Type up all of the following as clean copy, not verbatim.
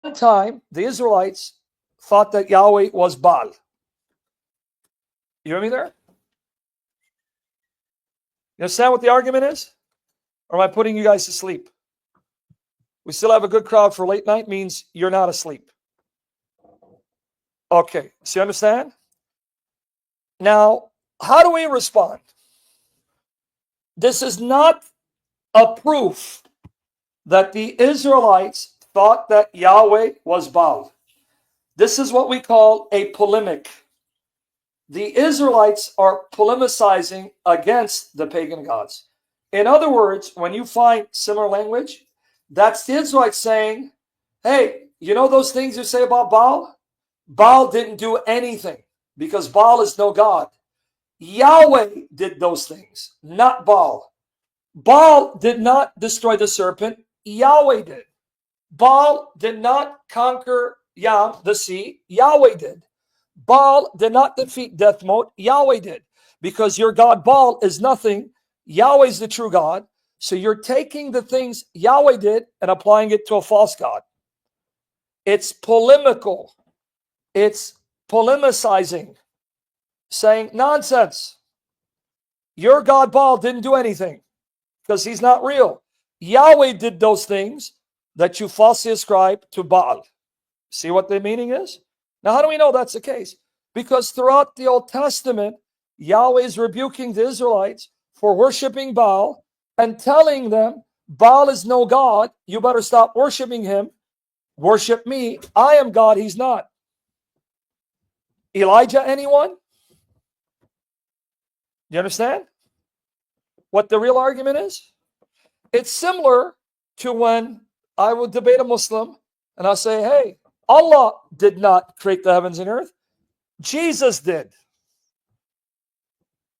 One time, the Israelites thought that Yahweh was Baal. You hear me there? You understand what the argument is? Or am I putting you guys to sleep? We still have a good crowd for late night, means you're not asleep. Okay, so you understand? Now, how do we respond? This is not a proof that the Israelites thought that Yahweh was Baal. This is what we call a polemic. The Israelites are polemicizing against the pagan gods. In other words, when you find similar language, that's the Israelites saying, hey, you know those things you say about Baal? Baal didn't do anything because Baal is no God. Yahweh did those things, not Baal. Baal did not destroy the serpent. Yahweh did. Baal did not conquer Yam, the sea. Yahweh did. Baal did not defeat death mode. Yahweh did. Because your God Baal is nothing. Yahweh's the true God. So you're taking the things Yahweh did and applying it to a false God. It's polemical. It's polemicizing. Saying nonsense. Your God Baal didn't do anything because he's not real. Yahweh did those things that you falsely ascribe to Baal. See what the meaning is? Now, how do we know that's the case? Because throughout the Old Testament, Yahweh is rebuking the Israelites for worshiping Baal and telling them, Baal is no God. You better stop worshiping him. Worship me. I am God. He's not. Elijah, anyone? You understand what the real argument is? It's similar to when I would debate a Muslim and I'll say, hey, Allah did not create the heavens and earth. Jesus did.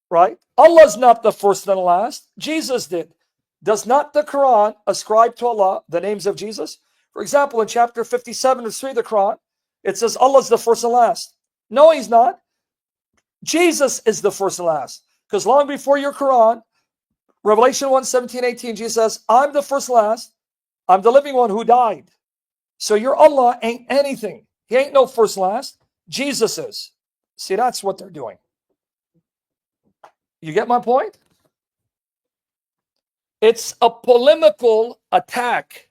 Right? Allah's not the first and the last. Jesus did. Does not the Quran ascribe to Allah the names of Jesus? For example, in chapter 57 of 3 of the Quran, it says Allah's the first and last. No, he's not. Jesus is the first and last. Because long before your Quran, Revelation 1, 17, 18, Jesus says, I'm the first and last. I'm the living one who died. So your Allah ain't anything. He ain't no first and last. Jesus is. See, that's what they're doing. You get my point? It's a polemical attack.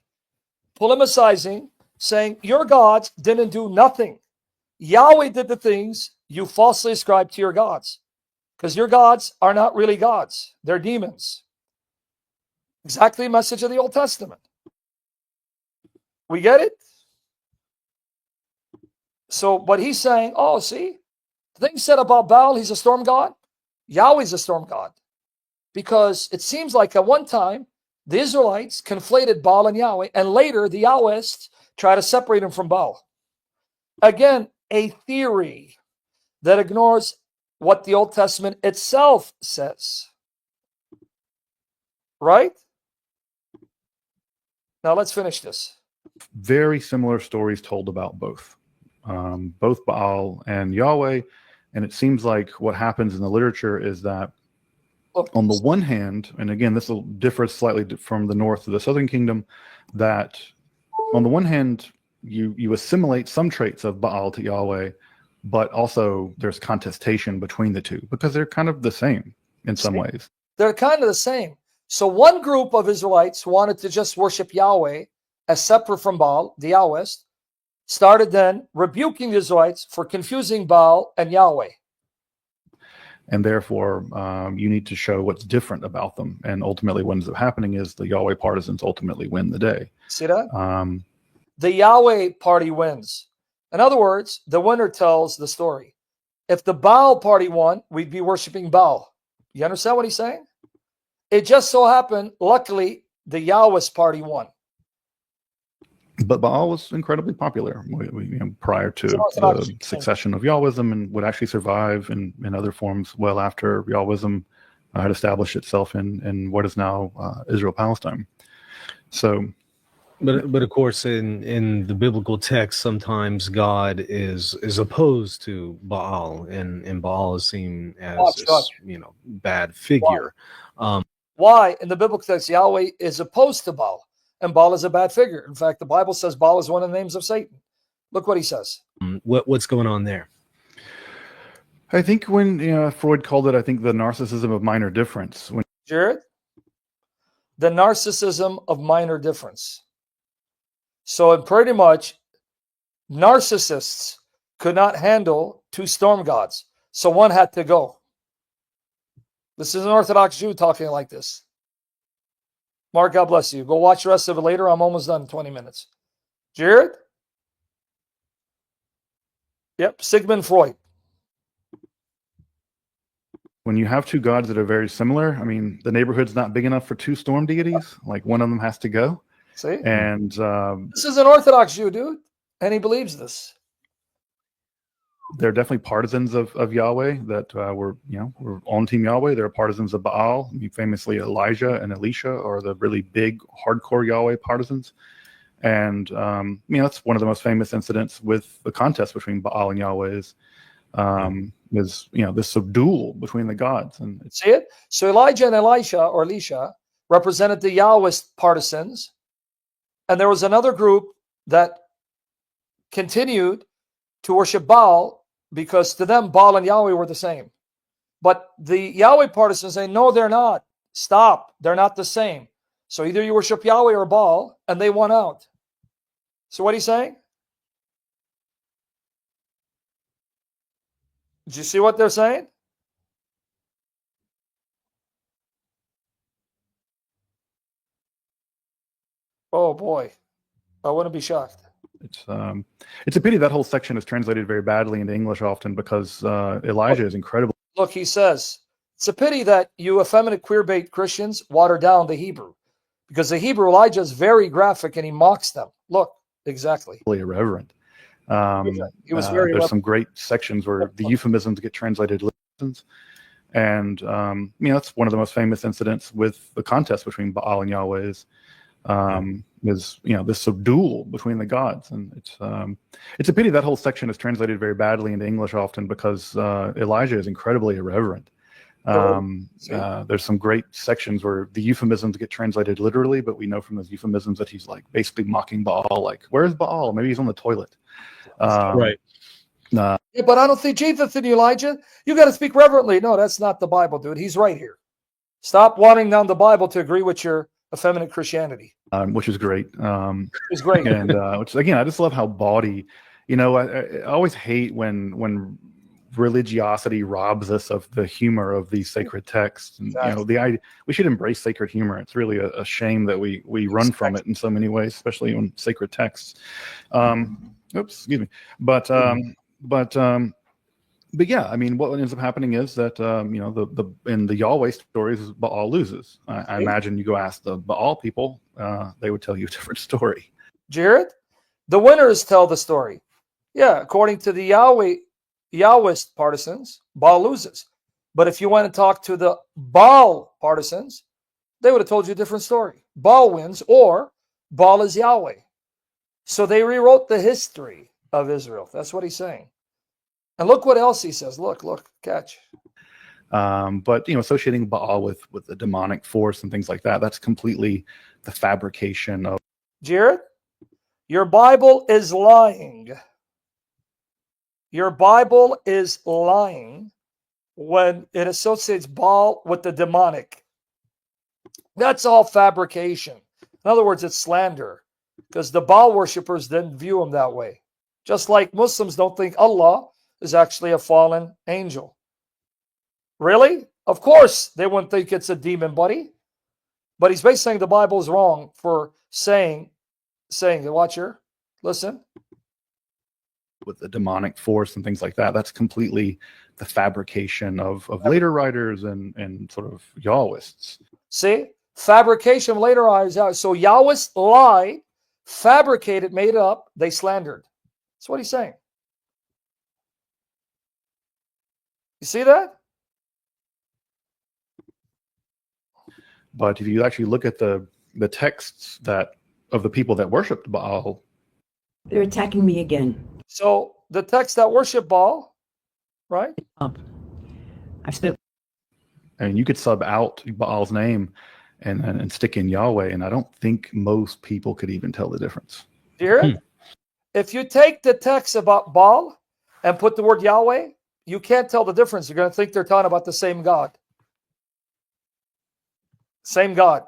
Polemicizing, saying your gods didn't do nothing. Yahweh did the things you falsely ascribe to your gods. Because your gods are not really gods. They're demons. Exactly the message of the Old Testament. We get it? So, but he's saying, oh, see, the thing said about Baal, he's a storm god. Yahweh's a storm god. Because it seems like at one time, the Israelites conflated Baal and Yahweh, and later the Yahwists try to separate him from Baal. Again, a theory that ignores what the Old Testament itself says. Right? Now let's finish this. Very similar stories told about both Baal and Yahweh. And it seems like what happens in the literature is that on the one hand, and again, this will differ slightly from the north to the southern kingdom, that on the one hand, you assimilate some traits of Baal to Yahweh, but also there's contestation between the two because they're kind of the same in some ways. They're kind of the same. So one group of Israelites wanted to just worship Yahweh as separate from Baal, the Yahwists, started then rebuking the Israelites for confusing Baal and Yahweh. And therefore, you need to show what's different about them. And ultimately, what ends up happening is the Yahweh partisans ultimately win the day. See that? The Yahweh party wins. In other words, the winner tells the story. If the Baal party won, we'd be worshiping Baal. You understand what he's saying? It just so happened, luckily, the Yahwist party won. But Baal was incredibly popular prior to the succession of Yahwism, and would actually survive in other forms well after Yahwism had established itself in what is now Israel-Palestine. So, but of course, in the biblical text, sometimes God is opposed to Baal, and Baal is seen as this, bad figure. Why? In the biblical text, Yahweh is opposed to Baal. and Baal is a bad figure. In fact, the Bible says Baal is one of the names of Satan. Look what he says. What's going on there? I think when Freud called it, I think the narcissism of minor difference. When Jared, the narcissism of minor difference. So pretty much, narcissists could not handle two storm gods. So one had to go. This is an Orthodox Jew talking like this. Mark, God bless you. Go watch the rest of it later. I'm almost done in 20 minutes. Jared? Yep, Sigmund Freud. when you have two gods that are very similar, I mean, the neighborhood's not big enough for two storm deities. Like one of them has to go. See? And this is an Orthodox Jew, dude. And he believes this. they're definitely partisans of Yahweh that were on Team Yahweh. They're partisans of Baal. I mean, famously, Elijah and Elisha are the really big, hardcore Yahweh partisans. And, that's one of the most famous incidents with the contest between Baal and Yahweh is this duel between the gods. And See it? So Elijah and Elisha represented the Yahwist partisans. And there was another group that continued to worship Baal because to them, Baal and Yahweh were the same. But the Yahweh partisans say, no, they're not. Stop. They're not the same. So either you worship Yahweh or Baal, and they won out. So what are you saying? Did you see what they're saying? Oh boy, I wouldn't be shocked. It's a pity that whole section is translated very badly into English often because Elijah is incredible. Look, he says, it's a pity that you effeminate queerbait Christians water down the Hebrew. Because the Hebrew Elijah is very graphic and he mocks them. Look, exactly. Irreverent. He was very there's some great sections where the euphemisms get translated lessons. And that's one of the most famous incidents with the contest between Baal and Yahweh is this duel between the gods. And it's a pity that whole section is translated very badly into English often because Elijah is incredibly irreverent. There's some great sections where the euphemisms get translated literally, but we know from those euphemisms that he's like basically mocking Baal, like, where's Baal? Maybe he's on the toilet. Right. Yeah, but I don't think Jesus and Elijah, you got to speak reverently. No, that's not the Bible, dude. He's right here. Stop watering down the Bible to agree with your effeminate Christianity. Which is great. It's great. And which again, I just love how bawdy, I always hate when religiosity robs us of the humor of these sacred texts. And Exactly. we should embrace sacred humor. It's really a shame that we run from it in so many ways, especially on sacred texts. Excuse me. But yeah, I mean, what ends up happening is that in the Yahweh stories, Baal loses. I imagine you go ask the Baal people, they would tell you a different story. Jared, the winners tell the story. Yeah, according to the Yahwist partisans, Baal loses. But if you went and talked to the Baal partisans, they would have told you a different story. Baal wins, or Baal is Yahweh. So they rewrote the history of Israel. That's what he's saying. And look what else he says. Look, catch. But associating Baal with the demonic force and things like that, that's completely the fabrication of. Jared, your Bible is lying. Your Bible is lying when it associates Baal with the demonic. That's all fabrication. In other words, it's slander. Because the Baal worshippers didn't view him that way. Just like Muslims don't think Allah is actually a fallen angel. Really? Of course they wouldn't think it's a demon, buddy. But he's basically saying the Bible is wrong for saying, watch here, listen. With the demonic force and things like that, that's completely the fabrication of later writers and sort of Yahwists. See? Fabrication later eyes out. So Yahwists lied, fabricated, made up, they slandered. That's what he's saying. You see that? But if you actually look at the texts of the people that worshipped Baal, they're attacking me again. So the text that worship Baal, right? I've spoken. and you could sub out Baal's name, and stick in Yahweh. And I don't think most people could even tell the difference. Do you hear it? If you take the text about Baal and put the word Yahweh, you can't tell the difference. You're going to think they're talking about the same God. Same God.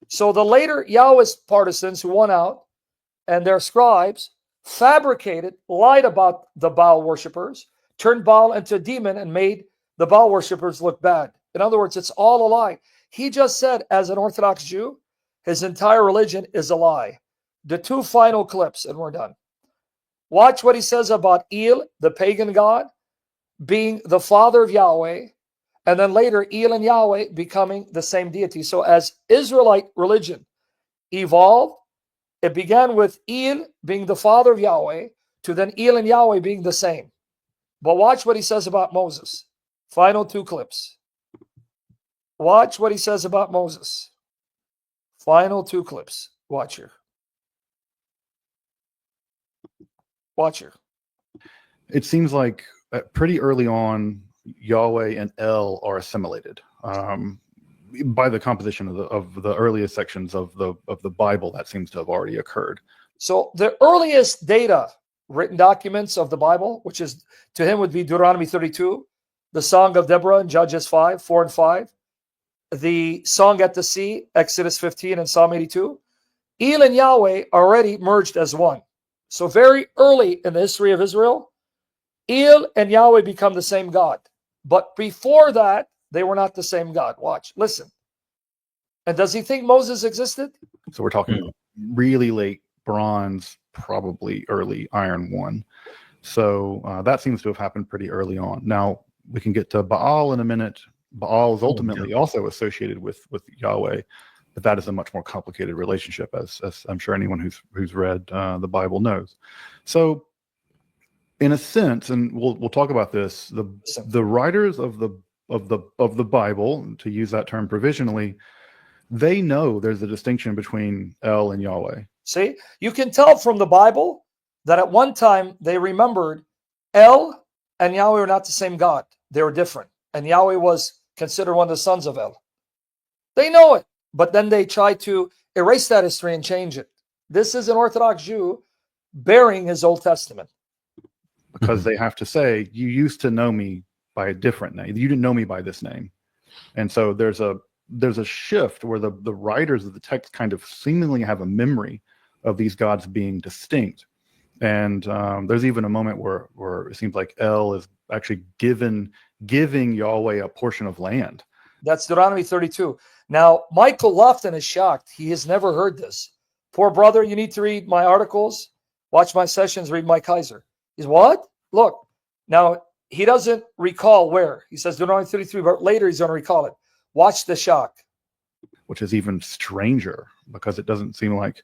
So the later Yahwist partisans who won out and their scribes fabricated, lied about the Baal worshippers, turned Baal into a demon and made the Baal worshippers look bad. In other words, it's all a lie. He just said, as an Orthodox Jew, his entire religion is a lie. The two final clips, and we're done. Watch what he says about El, the pagan god, being the father of Yahweh, and then later El and Yahweh becoming the same deity. So as Israelite religion evolved, it began with El being the father of Yahweh, to then El and Yahweh being the same. But watch what he says about Moses. Final two clips. Watch what he says about Moses. Final two clips. Watch here. Watch here. It seems like pretty early on, Yahweh and El are assimilated by the composition of the earliest sections of the Bible. That seems to have already occurred. So the earliest data, written documents of the Bible, which is to him would be Deuteronomy 32, the Song of Deborah in Judges 5, 4 and 5, the Song at the Sea, Exodus 15 and Psalm 82. El and Yahweh are already merged as one. So very early in the history of Israel, El and Yahweh become the same God. But before that, they were not the same God. Watch, listen. And does he think Moses existed? So we're talking really late bronze, probably early Iron 1. So that seems to have happened pretty early on. Now, we can get to Baal in a minute. Baal is ultimately also associated with Yahweh, but that is a much more complicated relationship, as I'm sure anyone who's read the Bible knows. So, in a sense, and we'll talk about this, the writers of the Bible, to use that term provisionally, they know there's a distinction between El and Yahweh. See, you can tell from the Bible that at one time they remembered El and Yahweh were not the same God. They were different. And Yahweh was considered one of the sons of El. They know it, but then they try to erase that history and change it. This is an Orthodox Jew bearing his Old Testament. Because they have to say, you used to know me by a different name. You didn't know me by this name. And so there's a shift where the writers of the text kind of seemingly have a memory of these gods being distinct. And there's even a moment where it seems like El is actually giving Yahweh a portion of land. That's Deuteronomy 32. Now, Michael Lofton is shocked. He has never heard this. Poor brother, you need to read my articles, watch my sessions, read my Kaiser. He's what? Look. Now, he doesn't recall where. He says Deuteronomy 33, but later he's going to recall it. Watch the shock. Which is even stranger, because it doesn't seem like...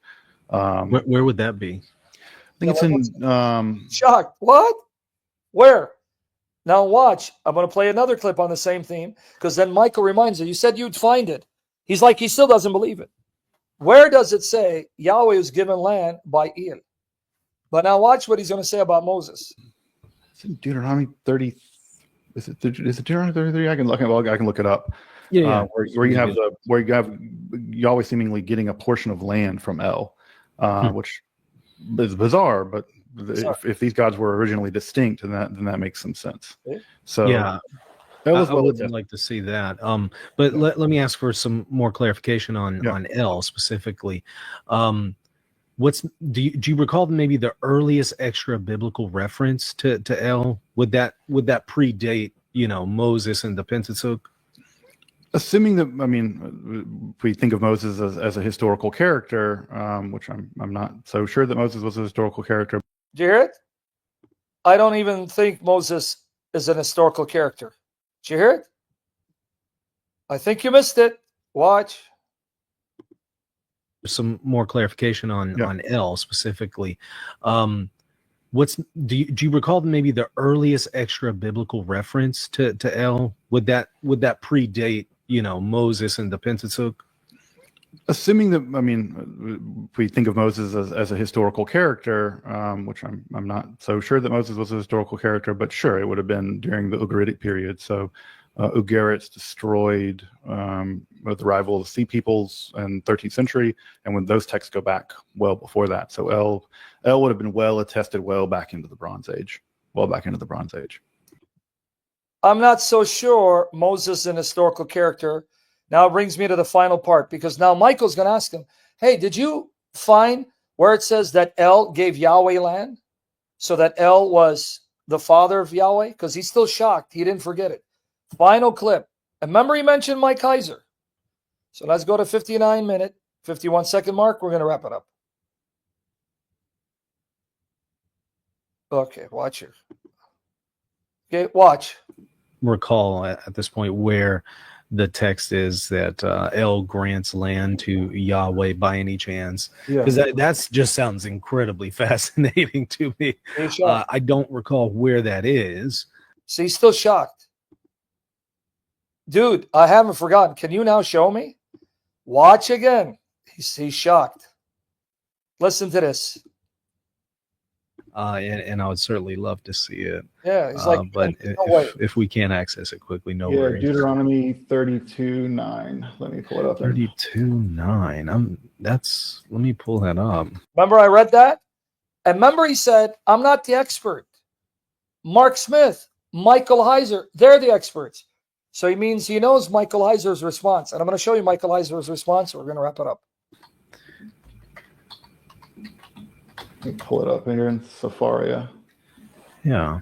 where would that be? I think it's in... Shocked. What? Where? Now watch. I'm going to play another clip on the same theme, because then Michael reminds you said you'd find it. He's like, he still doesn't believe it. Where does it say Yahweh was given land by El? But now watch what he's going to say about Moses. It's in Deuteronomy 30. Is it Deuteronomy 33? I can look it up. Yeah. Where you have Yahweh seemingly getting a portion of land from El, which is bizarre. But if these gods were originally distinct, then that makes some sense. So yeah, I would like to see that. But let me ask for some more clarification on El specifically. Do you recall maybe the earliest extra biblical reference to El? Would that predate Moses and the Pentateuch? Assuming that, I mean, if we think of Moses as a historical character, which I'm not so sure that Moses was a historical character. Do you hear it? I don't even think Moses is an historical character. Did you hear it? I think you missed it. Watch. Some more clarification on El specifically. Do you recall maybe the earliest extra biblical reference to El? Would that predate Moses and the Pentateuch? Assuming that, I mean, if we think of Moses as a historical character, which I'm not so sure that Moses was a historical character, but sure, it would have been during the Ugaritic period. So Ugarit's destroyed with the arrival of the Sea Peoples in 13th century, and when those texts go back well before that. So El would have been well attested well back into the Bronze Age. Well back into the Bronze Age. I'm not so sure Moses is an historical character. Now it brings me to the final part, because now Michael's going to ask him, hey, did you find where it says that El gave Yahweh land? So that El was the father of Yahweh? Because he's still shocked. He didn't forget it. Final clip. And remember he mentioned Mike Heiser. So let's go to 59-minute, 51-second mark. We're going to wrap it up. Okay, watch here. Okay, watch. Recall at this point where the text is that El grants land to Yahweh by any chance, because that just sounds incredibly fascinating to me. I don't recall where that is. So he's still shocked. Dude, I haven't forgotten. Can you now show me? Watch again. He's shocked. Listen to this. And I would certainly love to see it. Yeah, he's like, but if we can't access it quickly, no worries. Deuteronomy 32:9. Let me pull it up. 32:9. Let me pull that up. Remember I read that? And remember he said, I'm not the expert. Mark Smith, Michael Heiser, they're the experts. So he means he knows Michael Heiser's response. And I'm going to show you Michael Heiser's response. So we're going to wrap it up. Let me pull it up here in Safaria. Yeah.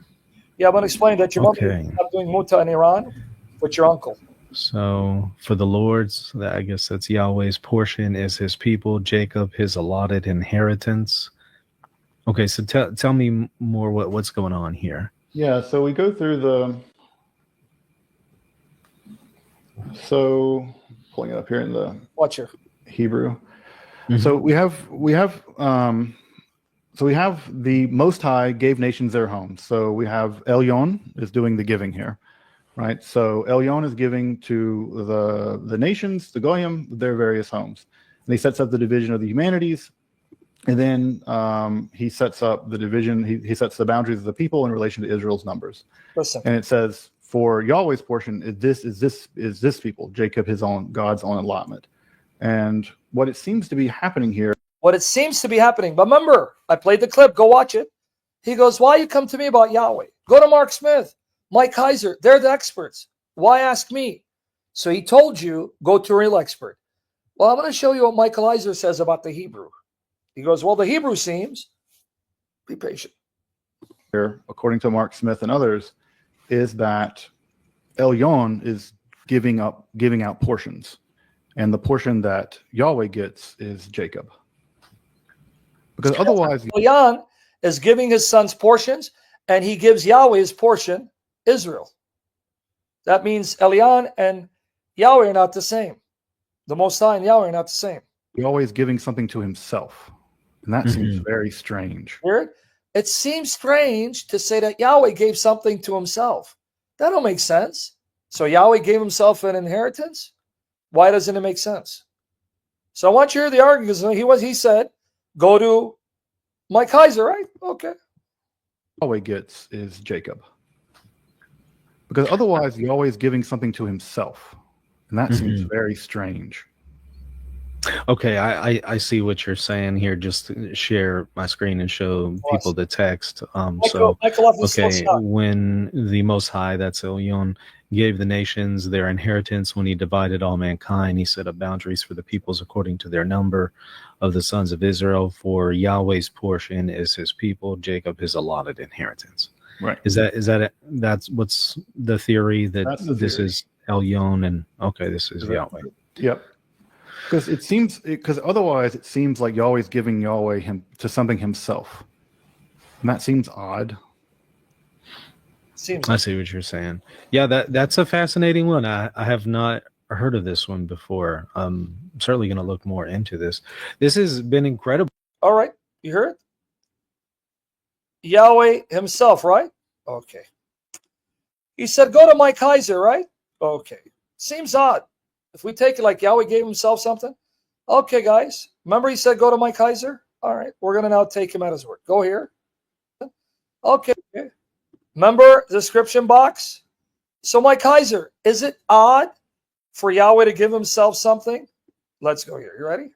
Yeah, I'm going to explain that your mom is not doing muta in Iran with your uncle. So for the Lord's, I guess that's Yahweh's portion is his people, Jacob his allotted inheritance. Okay, so tell me more what's going on here. Yeah, so we go through pulling it up here in the Watch here. Hebrew. Mm-hmm. So we have the Most High gave nations their homes. So we have Elyon is doing the giving here, right? So Elyon is giving to the nations, the Goyim, their various homes. And he sets up the division of the humanities, and then he sets up the division. He sets the boundaries of the people in relation to Israel's numbers. Listen. And it says for Yahweh's portion is this people, Jacob God's own allotment. And what it seems to be happening here. What it seems to be happening. But remember, I played the clip. Go watch it. He goes, why you come to me about Yahweh? Go to Mark Smith, Mike Heiser. They're the experts. Why ask me? So he told you, go to a real expert. Well, I'm going to show you what Michael Heiser says about the Hebrew. He goes, well, the Hebrew seems, be patient. Here, according to Mark Smith and others, is that Elyon is giving out portions. And the portion that Yahweh gets is Jacob. Because otherwise, Elyon is giving his sons portions, and he gives Yahweh his portion, Israel. That means Elyon and Yahweh are not the same. The Most High and Yahweh are not the same. Yahweh is giving something to himself. And that seems very strange. Weird. It seems strange to say that Yahweh gave something to himself. That don't make sense. So Yahweh gave himself an inheritance? Why doesn't it make sense? So I want you to hear the argument. He said, go to Mike Heiser, right? Okay. Yahweh gets is Jacob. Because otherwise, Yahweh is giving something to himself. And that seems very strange. Okay, I see what you're saying here. Just to share my screen and show people the text. Michael, when the Most High, that's Elyon, gave the nations their inheritance, when he divided all mankind, he set up boundaries for the peoples according to their number of the sons of Israel. For Yahweh's portion is his people, Jacob his allotted inheritance. Right. That's what's the theory, that this is Elyon and this is Yahweh. Yep. Because otherwise it seems like Yahweh's giving him to something himself. And that seems odd. I see what you're saying. Yeah, that's a fascinating one. I have not heard of this one before. I'm certainly going to look more into this. This has been incredible. All right. You heard it? Yahweh himself, right? Okay. He said, go to Mike Heiser, right? Okay. Seems odd. If we take it like Yahweh gave himself something. Okay, guys. Remember he said, go to Mike Heiser? All right. We're going to now take him at his word. Go here. Okay. Remember the description box? So, my Kaiser, is it odd for Yahweh to give himself something? Let's go here. You ready?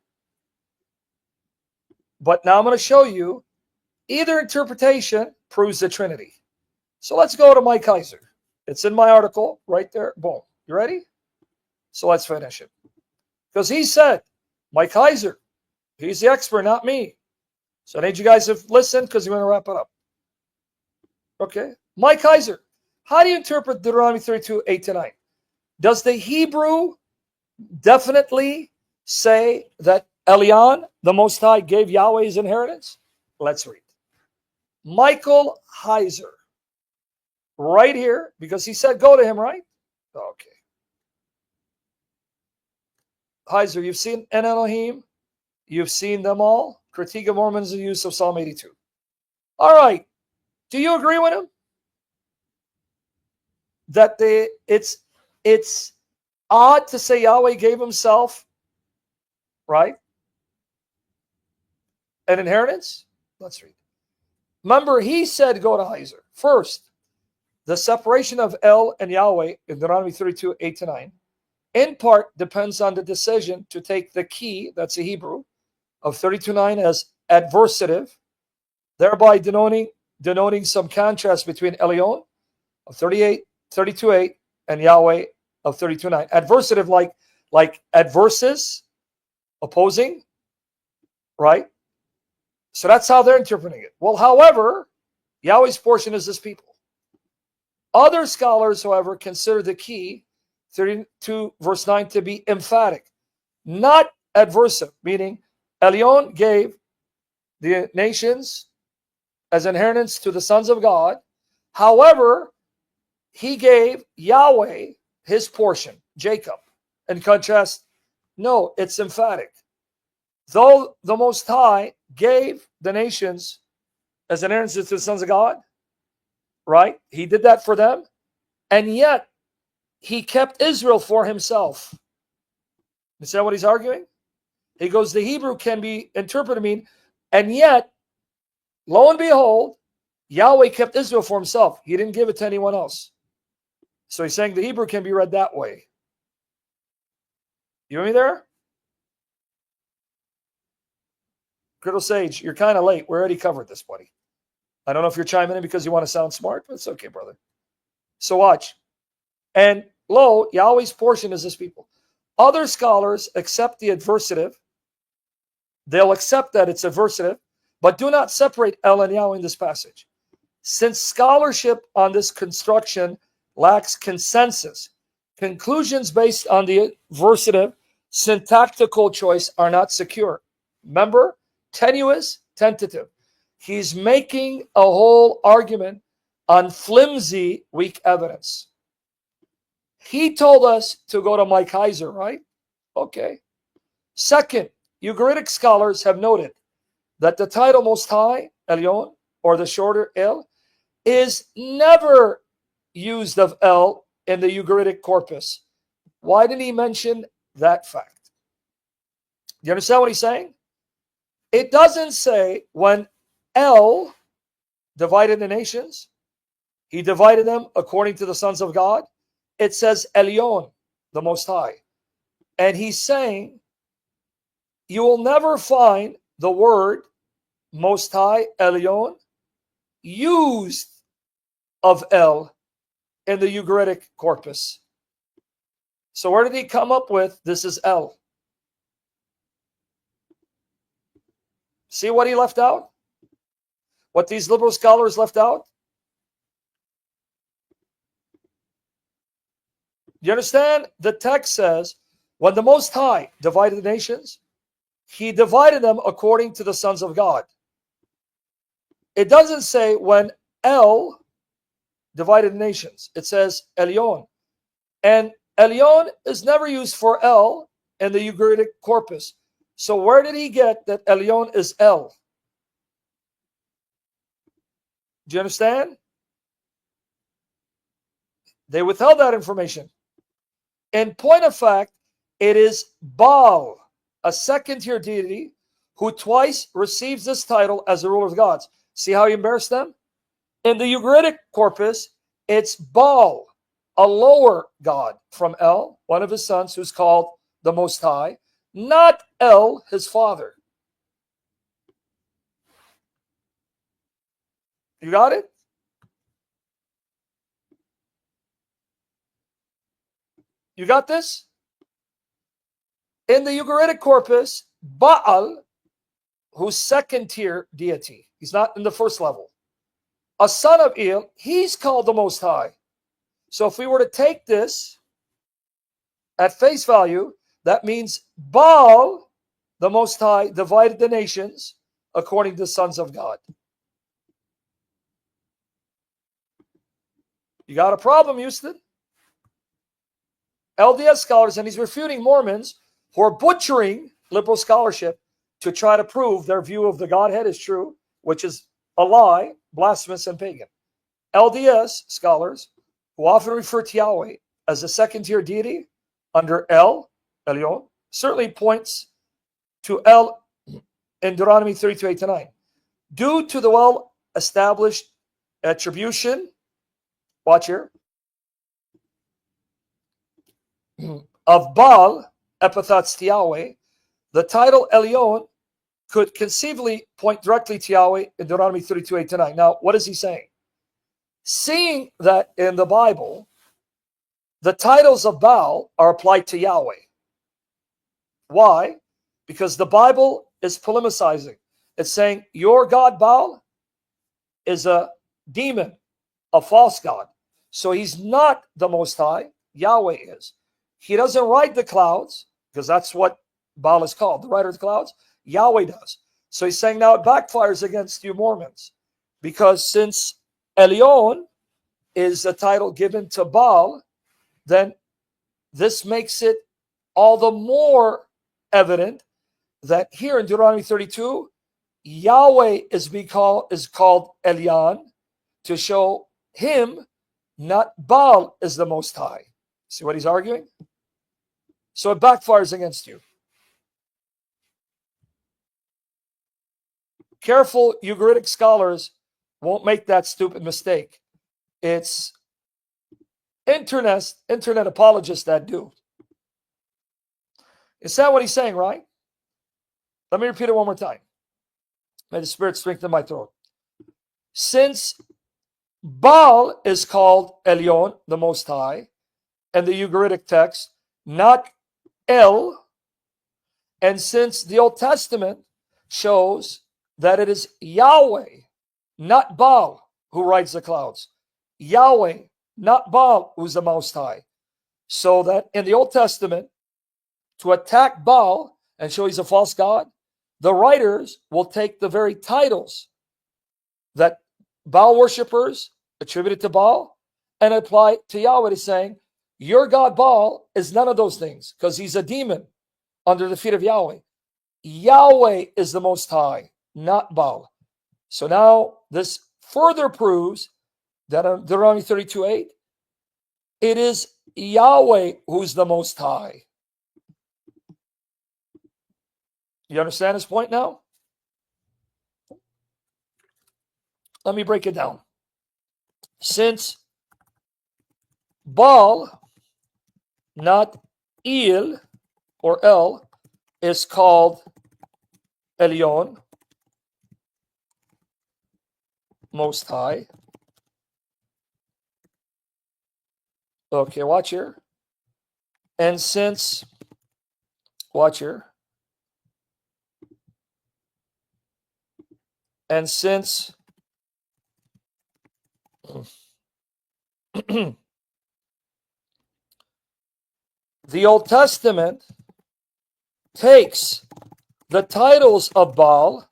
But now I'm going to show you either interpretation proves the Trinity. So let's go to my Kaiser. It's in my article right there. Boom. You ready? So let's finish it. Because he said, my Kaiser, he's the expert, not me. So I need you guys to listen because we're going to wrap it up. Okay. My Kaiser, how do you interpret Deuteronomy 32, 8-9? Does the Hebrew definitely say that Elyon, the Most High, gave Yahweh his inheritance? Let's read. Michael Heiser, right here, because he said go to him, right? Okay. Heiser, you've seen En Elohim. You've seen them all. Critique of Mormons' use of Psalm 82. All right. Do you agree with him? That it's odd to say Yahweh gave himself, right, an inheritance? Let's read. Remember, he said go to Heiser. First, the separation of El and Yahweh in Deuteronomy 32, 8-9, in part depends on the decision to take the key, that's the Hebrew, of 32:9 as adversative, thereby denoting some contrast between Elyon of 32:8 and Yahweh of 32:9. Adversative like adverses, opposing, right? So that's how they're interpreting it. Well, however, Yahweh's portion is his people. Other scholars, however, consider the key, 32 verse 9, to be emphatic, not adversive, meaning Elyon gave the nations as inheritance to the sons of God. However, he gave Yahweh his portion, Jacob. In contrast, no, it's emphatic. Though the Most High gave the nations as inheritance to the sons of God, right? He did that for them. And yet, he kept Israel for himself. Is that what he's arguing? He goes, the Hebrew can be interpreted to mean, and yet, lo and behold, Yahweh kept Israel for himself. He didn't give it to anyone else. So he's saying the Hebrew can be read that way. You with me there? Critical Sage, you're kind of late. We already covered this, buddy. I don't know if you're chiming in because you want to sound smart, but it's okay, brother. So watch. And lo, Yahweh's portion is his people. Other scholars accept the adversative. They'll accept that it's adversative, but do not separate El and Yahweh in this passage. Since scholarship on this construction lacks consensus, conclusions based on the adversative syntactical choice are not secure. Remember, tenuous, tentative. He's making a whole argument on flimsy, weak evidence. He told us to go to Mike Heiser, right? Okay. Second, Ugaritic scholars have noted that the title Most High, Elyon, or the shorter El, is never used of El in the Ugaritic corpus. Why didn't he mention that fact? You understand what he's saying? It doesn't say when El divided the nations, he divided them according to the sons of God. It says Elyon, the Most High. And he's saying, you will never find the word Most High, Elyon, used of El in the Ugaritic corpus. So where did he come up with this is El? See what he left out? What these liberal scholars left out? You understand? The text says, when the Most High divided the nations, he divided them according to the sons of God. It doesn't say when El divided the nations. It says Elyon. And Elyon is never used for El in the Ugaritic corpus. So where did he get that Elyon is El? Do you understand? They withheld that information. In point of fact, it is Baal, a second-tier deity, who twice receives this title as the ruler of gods. See how he embarrassed them? In the Ugaritic corpus, it's Baal, a lower God from El, one of his sons, who's called the Most High, not El, his father. You got it? You got this? In the Ugaritic corpus, Baal, who's second tier deity, he's not in the first level, a son of El, he's called the Most High. So if we were to take this at face value, that means Baal, the Most High, divided the nations according to the sons of God. You got a problem, Houston? LDS scholars, and he's refuting Mormons who are butchering liberal scholarship to try to prove their view of the Godhead is true, which is a lie, blasphemous, and pagan. LDS scholars, who often refer to Yahweh as a second-tier deity under El, Elyon, certainly points to El in Deuteronomy 32:8-9. Due to the well-established attribution, watch here, of Baal, epithets to Yahweh, the title Elyon could conceivably point directly to Yahweh in Deuteronomy 32:8-9. Now, what is he saying? Seeing that in the Bible, the titles of Baal are applied to Yahweh. Why? Because the Bible is polemicizing. It's saying your God Baal is a demon, a false god. So he's not the Most High. Yahweh is. He doesn't ride the clouds, because that's what Baal is called, the rider of the clouds. Yahweh does. So he's saying now it backfires against you Mormons, because since Elyon is a title given to Baal, then this makes it all the more evident that here in Deuteronomy 32, Yahweh is called Elyon to show him, not Baal, is the Most High. See what he's arguing? So it backfires against you. Careful Ugaritic scholars won't make that stupid mistake. It's internet apologists that do. Is that what he's saying, right? Let me repeat it one more time. May the Spirit strengthen my throat. Since Baal is called Elyon, the Most High, and the Ugaritic text, not El, and since the Old Testament shows that it is Yahweh, not Baal, who rides the clouds. Yahweh, not Baal, who's the Most High. So that in the Old Testament, to attack Baal and show he's a false god, the writers will take the very titles that Baal worshippers attributed to Baal and apply to Yahweh, to saying, your God Baal is none of those things, because he's a demon under the feet of Yahweh. Yahweh is the Most High, not Baal. So now this further proves that in Deuteronomy 32:8, it is Yahweh who's the Most High. You understand his point now? Let me break it down. Since Baal, not El or El, is called Elyon, Most High. Okay, watch here. And since, watch here. And since the Old Testament takes the titles of Baal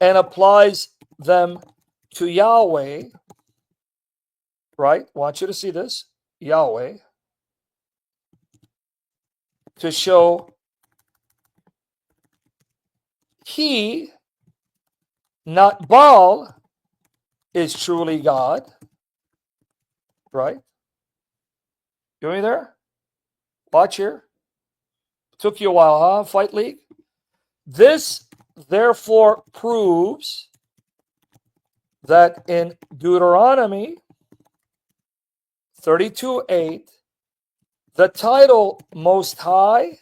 and applies them to Yahweh, right? I want you to see this. Yahweh. To show he, not Baal, is truly God. Right? You with me there? Watch here. Took you a while, huh? Fight League. This therefore proves that in Deuteronomy 32:8, the title Most High,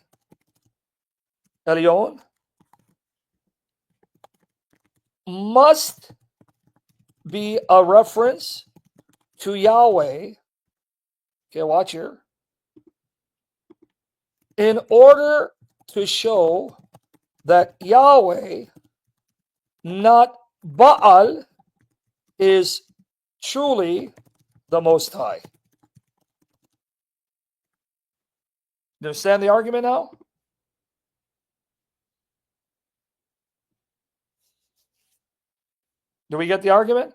Elyon, must be a reference to Yahweh. Okay, watch here. In order to show that Yahweh, not Baal, is truly the Most High. You understand the argument now? Do we get the argument?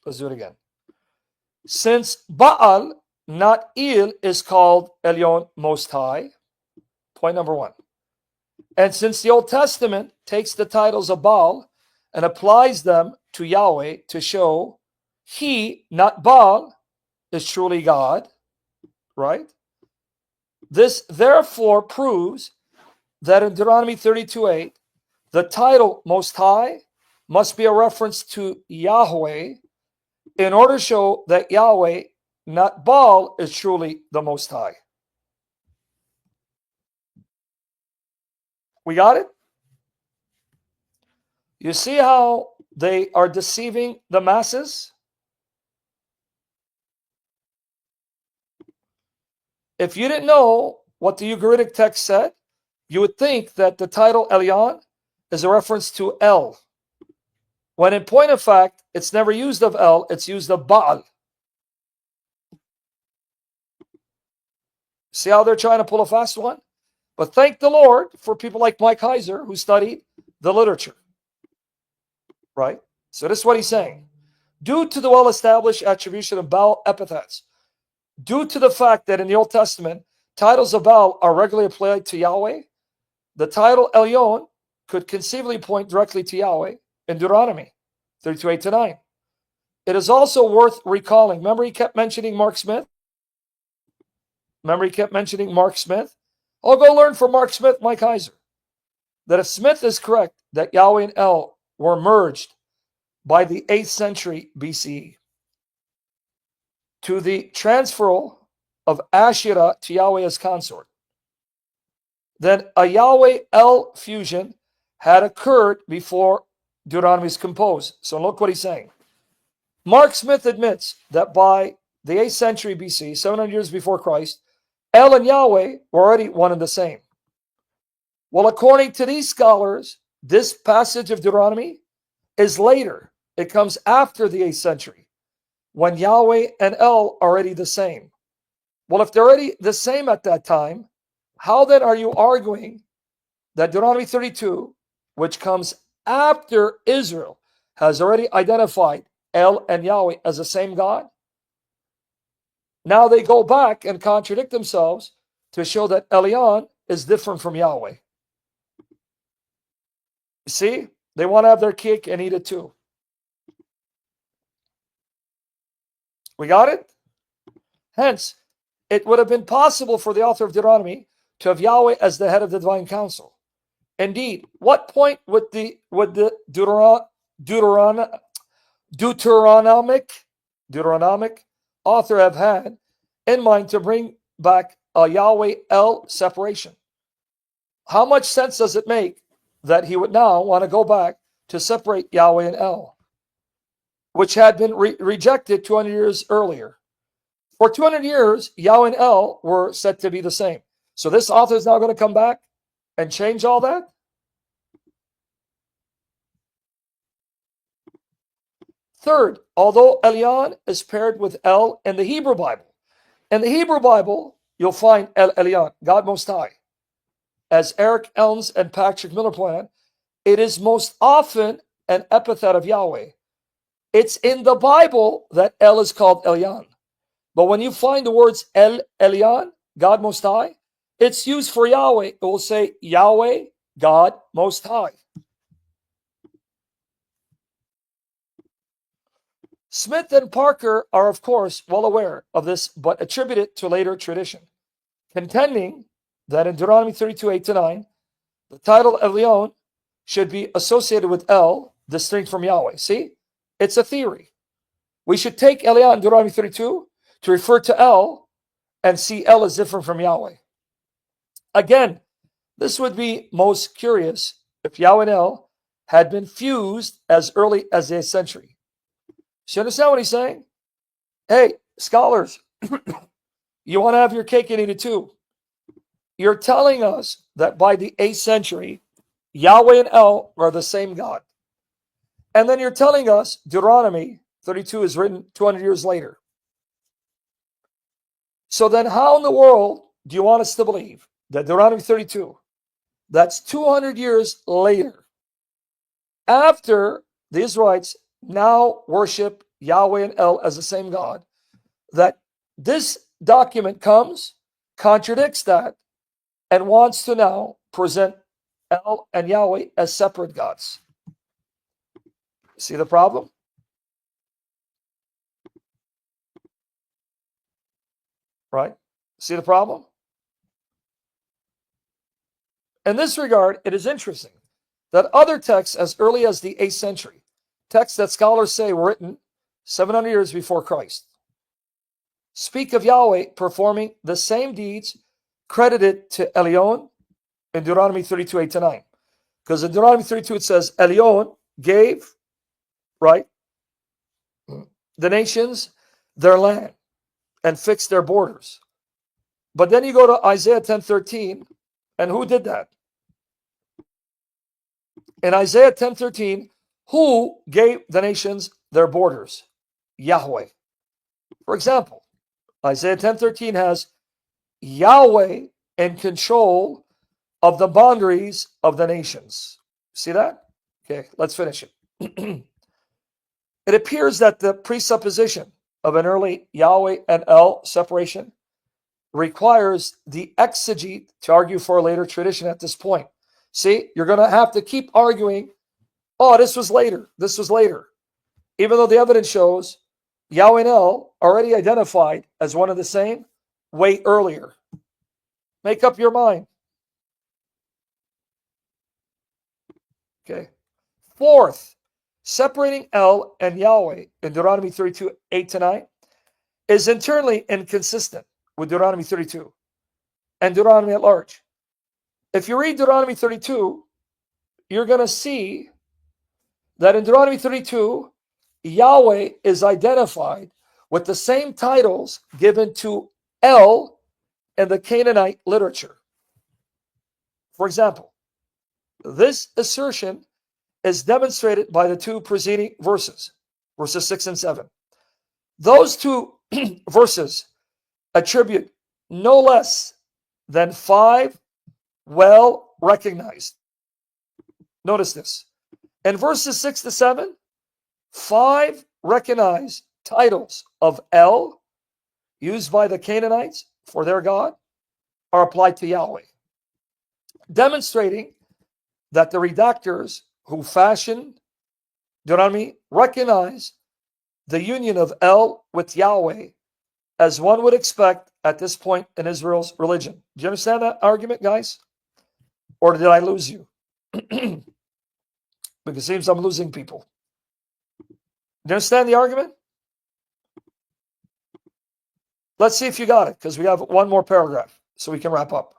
Let's do it again. Since Baal, not El, is called Elyon, Most High, point number one. And since the Old Testament takes the titles of Baal and applies them to Yahweh to show he, not Baal, is truly God, right? This therefore proves that in Deuteronomy 32:8, the title Most High must be a reference to Yahweh in order to show that Yahweh, not Baal, is truly the Most High. We got it? You see how they are deceiving the masses? If you didn't know what the Ugaritic text said, you would think that the title Elyon is a reference to El, when in point of fact, it's never used of El, it's used of Baal. See how they're trying to pull a fast one? But thank the Lord for people like Mike Heiser who studied the literature. Right? So this is what he's saying. Due to the well-established attribution of Baal epithets, due to the fact that in the Old Testament, titles of Baal are regularly applied to Yahweh, the title Elyon could conceivably point directly to Yahweh in Deuteronomy 32:8-9. It is also worth recalling. Remember he kept mentioning Mark Smith? Oh, go learn from Mark Smith, Mike Heiser. That if Smith is correct, that Yahweh and El were merged by the 8th century BCE to the transferal of Asherah to Yahweh as consort, then a Yahweh-El fusion had occurred before Deuteronomy is composed. So look what he's saying. Mark Smith admits that by the 8th century BC, 700 years before Christ, El and Yahweh were already one and the same. Well, according to these scholars, this passage of Deuteronomy is later. It comes after the 8th century, when Yahweh and El are already the same. Well, if they're already the same at that time, how then are you arguing that Deuteronomy 32, which comes after Israel, has already identified El and Yahweh as the same God? Now they go back and contradict themselves to show that Elyon is different from Yahweh. You see, they want to have their cake and eat it too. We got it? Hence, it would have been possible for the author of Deuteronomy to have Yahweh as the head of the divine council. Indeed, what point would the Deuteronomic author have had in mind to bring back a Yahweh-El separation? How much sense does it make that he would now want to go back to separate Yahweh and El, which had been rejected 200 years earlier? For 200 years, Yahweh and El were said to be the same. So this author is now going to come back and change all that? Third, although Elyon is paired with El in the Hebrew Bible, you'll find El Elyon, God Most High. As Eric Elms and Patrick Miller point out, it is most often an epithet of Yahweh. It's in the Bible that El is called Elyon. But when you find the words El Elyon, God Most High, it's used for Yahweh. It will say Yahweh, God Most High. Smith and Parker are, of course, well aware of this, but attribute it to later tradition, contending that in Deuteronomy 32:8-9, the title Elyon should be associated with El, distinct from Yahweh. See, it's a theory. We should take Elyon in Deuteronomy 32 to refer to El and see El as different from Yahweh. Again, this would be most curious if Yahweh and El had been fused as early as the 8th century. So you understand what he's saying? Hey, scholars, you want to have your cake and eat it too. You're telling us that by the 8th century, Yahweh and El are the same God. And then you're telling us Deuteronomy 32 is written 200 years later. So then how in the world do you want us to believe that Deuteronomy 32, that's 200 years later, after the Israelites now worship Yahweh and El as the same God, that this document comes, contradicts that, and wants to now present El and Yahweh as separate gods? See the problem? Right? See the problem? In this regard, it is interesting that other texts as early as the 8th century, texts that scholars say were written 700 years before Christ, speak of Yahweh performing the same deeds credited to Elyon in Deuteronomy 32, 8-9. Because in Deuteronomy 32 it says, Elyon gave, right, the nations their land and fixed their borders. But then you go to Isaiah 10:13, and who did that? In Isaiah 10:13, who gave the nations their borders? Yahweh. For example, Isaiah 10:13 has Yahweh in control of the boundaries of the nations. See that? Okay, let's finish it. It appears that the presupposition of an early Yahweh and El separation requires the exegete to argue for a later tradition at this point. See, you're going to have to keep arguing, oh, this was later, this was later. Even though the evidence shows Yahweh and El already identified as one of the same way earlier. Make up your mind. Okay. Fourth, separating El and Yahweh in Deuteronomy 32, 8-9 is internally inconsistent with Deuteronomy 32 and Deuteronomy at large. If you read Deuteronomy 32, you're going to see that in Deuteronomy 32, Yahweh is identified with the same titles given to El in the Canaanite literature. For example, this assertion is demonstrated by the two preceding verses, verses 6 and 7. Those two verses attribute no less than 5 well recognized. Notice this. In verses 6 to 7, 5 recognized titles of El used by the Canaanites for their God are applied to Yahweh, demonstrating that the redactors who fashioned Deuteronomy recognize the union of El with Yahweh as one would expect at this point in Israel's religion. Do you understand that argument, guys? Or did I lose you? Because it seems I'm losing people. Do you understand the argument? Let's see if you got it, because we have one more paragraph so we can wrap up.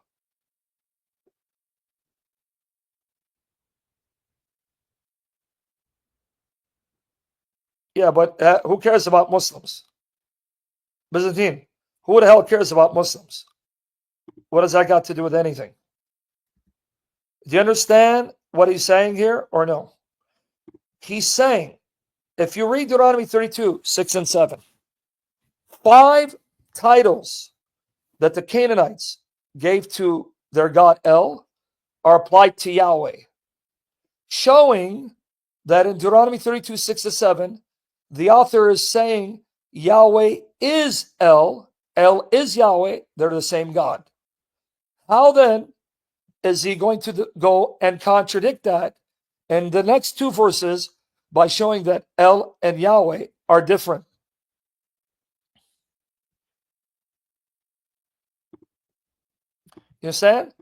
Yeah, but who cares about Muslims? Byzantine, who the hell cares about Muslims? What does that got to do with anything? Do you understand what he's saying here or no? He's saying, if you read Deuteronomy 32, 6 and 7, 5 titles that the Canaanites gave to their god El are applied to Yahweh, showing that in Deuteronomy 32, 6 to 7, the author is saying Yahweh is El is Yahweh, they're the same God. How then is he going to go and contradict that in the next 2 verses by showing that El and Yahweh are different? You understand?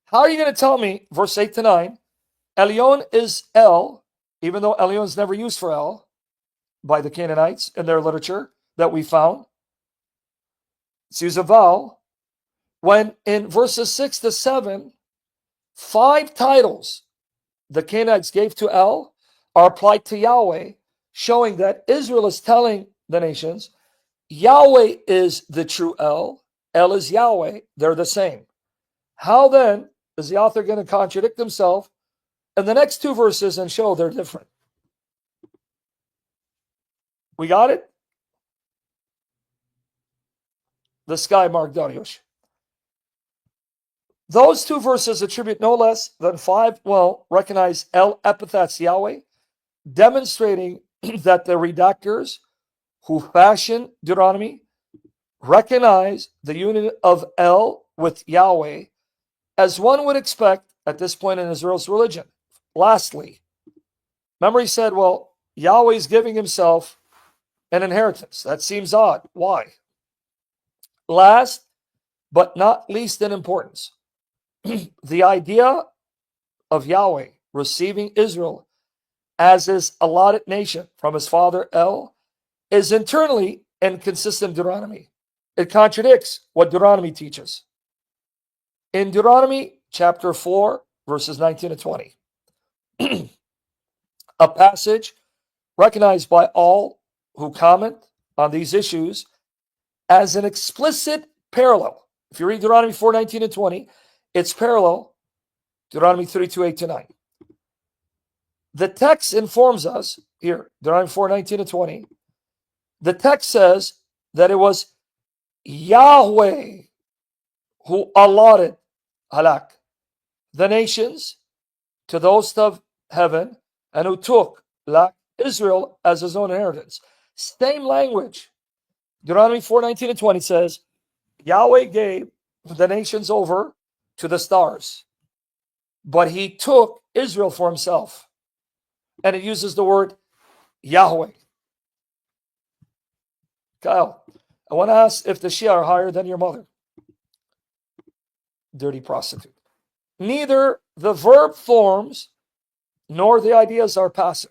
How are you going to tell me, verse 8 to 9, Elyon is El, even though Elyon is never used for El by the Canaanites in their literature that we found? Let's use a vowel. When in verses 6 to 7, 5 titles the Canaanites gave to El are applied to Yahweh, showing that Israel is telling the nations, Yahweh is the true El is Yahweh, they're the same. How then is the author going to contradict himself in the next 2 verses and show they're different? We got it? The sky mark Dariush. Those 2 verses attribute no less than 5, recognize El epithets Yahweh, demonstrating that the redactors who fashioned Deuteronomy recognize the union of El with Yahweh, as one would expect at this point in Israel's religion. Lastly, remember he said, Yahweh's giving himself an inheritance. That seems odd. Why? Last, but not least in importance, the idea of Yahweh receiving Israel as his allotted nation from his father El is internally inconsistent in Deuteronomy. It contradicts what Deuteronomy teaches. In Deuteronomy chapter 4, verses 19 to 20, a passage recognized by all who comment on these issues as an explicit parallel. If you read Deuteronomy 4, 19 and 20, it's parallel Deuteronomy 32, 8 to 9. The text informs us here, Deuteronomy 4, 19 and 20. The text says that it was Yahweh who allotted halak, the nations, to those of heaven, and who took Israel as his own inheritance. Same language. Deuteronomy 4, 19 and 20 says, Yahweh gave the nations over to the stars, but he took Israel for himself. And it uses the word Yahweh. Kyle, I want to ask if the Shia are higher than your mother. Dirty prostitute. Neither the verb forms nor the ideas are passive,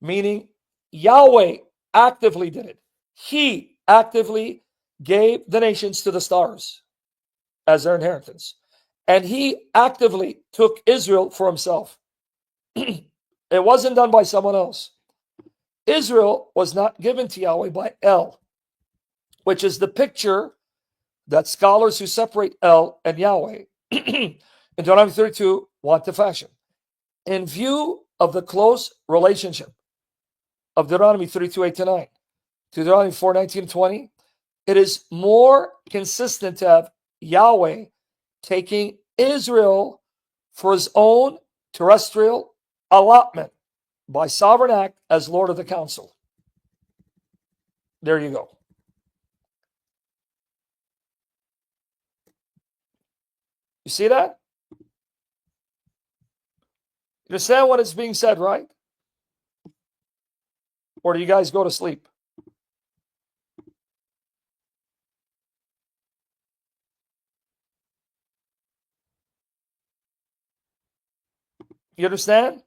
meaning Yahweh actively did it. He actively gave the nations to the stars as their inheritance. And he actively took Israel for himself. It wasn't done by someone else. Israel was not given to Yahweh by El, which is the picture that scholars who separate El and Yahweh in Deuteronomy 32 want to fashion. In view of the close relationship of Deuteronomy 32, 8 to 9, to Deuteronomy 4, 19 and 20, it is more consistent to have Yahweh taking Israel for his own terrestrial allotment by sovereign act as Lord of the council. There you go. You see that? You understand what is being said, right? Or do you guys go to sleep? You understand?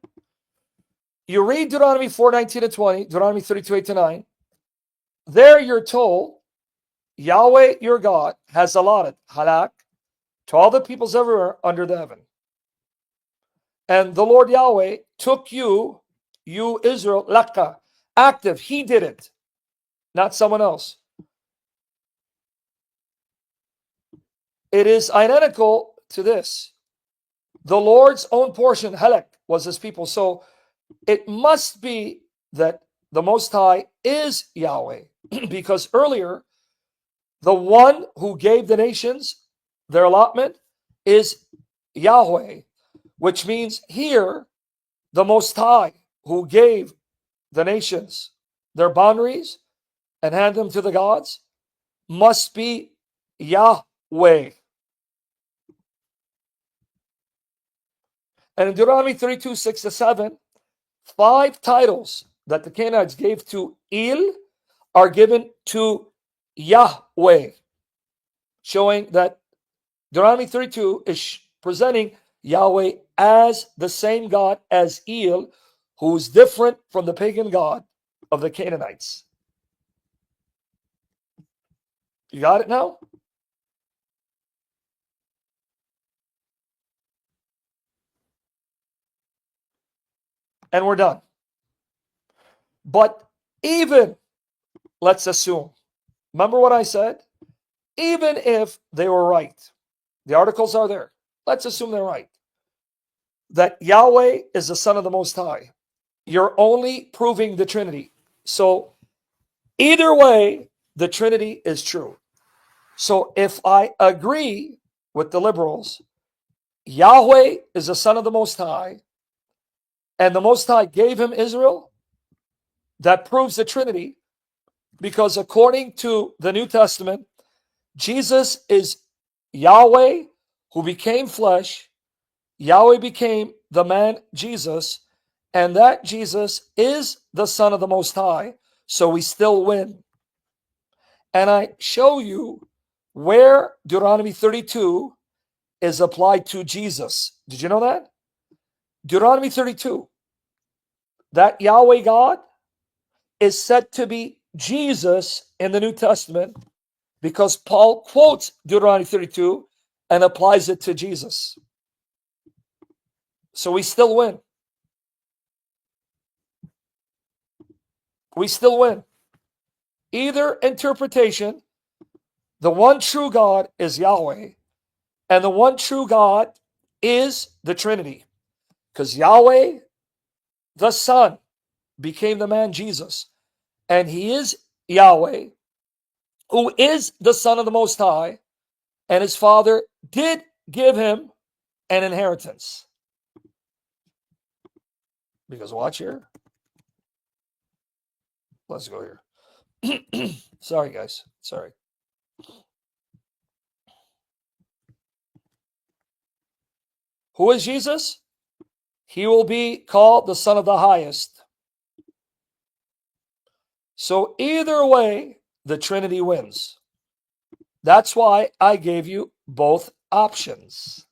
You read Deuteronomy 4, 19 and 20, Deuteronomy 32, 8 to 9. There you're told Yahweh, your God, has allotted halak to all the peoples everywhere under the heaven. And the Lord Yahweh took you Israel, lakka, active. He did it, not someone else. It is identical to this. The Lord's own portion, halak, was his people. So it must be that the Most High is Yahweh, because earlier, the one who gave the nations their allotment is Yahweh, which means here, the Most High who gave the nations their boundaries and hand them to the gods must be Yahweh. And in Deuteronomy 32, 6 to 7, 5 titles that the Canaanites gave to Il are given to Yahweh, showing that Deuteronomy 32 is presenting Yahweh as the same God as El, who's different from the pagan god of the Canaanites. You got it now? and we're done. But even, let's assume, remember what I said? Even if they were right, the articles are there. Let's assume they're right. That Yahweh is the Son of the Most High. You're only proving the Trinity. So either way, the Trinity is true. So if I agree with the liberals, Yahweh is the Son of the Most High, and the Most High gave him Israel, that proves the Trinity, because according to the New Testament, Jesus is Yahweh who became flesh. Yahweh became the man Jesus, and that Jesus is the Son of the Most High, so we still win. And I show you where Deuteronomy 32 is applied to Jesus. Did you know that? Deuteronomy 32, that Yahweh God is said to be Jesus in the New Testament because Paul quotes Deuteronomy 32 and applies it to Jesus. So we still win. We still win. Either interpretation, the one true God is Yahweh, and the one true God is the Trinity. Because Yahweh, the Son, became the man Jesus, and he is Yahweh, who is the Son of the Most High, and his Father did give him an inheritance. Because watch here. Let's go here. Sorry, guys. Sorry. Who is Jesus? He will be called the Son of the Highest. So either way, the Trinity wins. That's why I gave you both options.